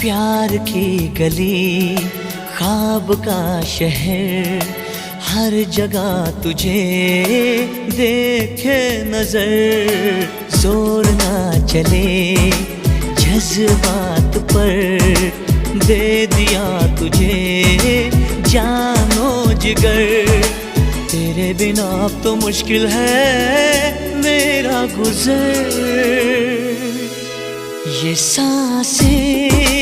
प्यार की गली, ख्वाब का शहर, हर जगह तुझे देखे नजर। जोर ना चले जज्बात पर, दे दिया तुझे जानो जिगर। तेरे बिना अब तो मुश्किल है मेरा गुजर। ये सांसें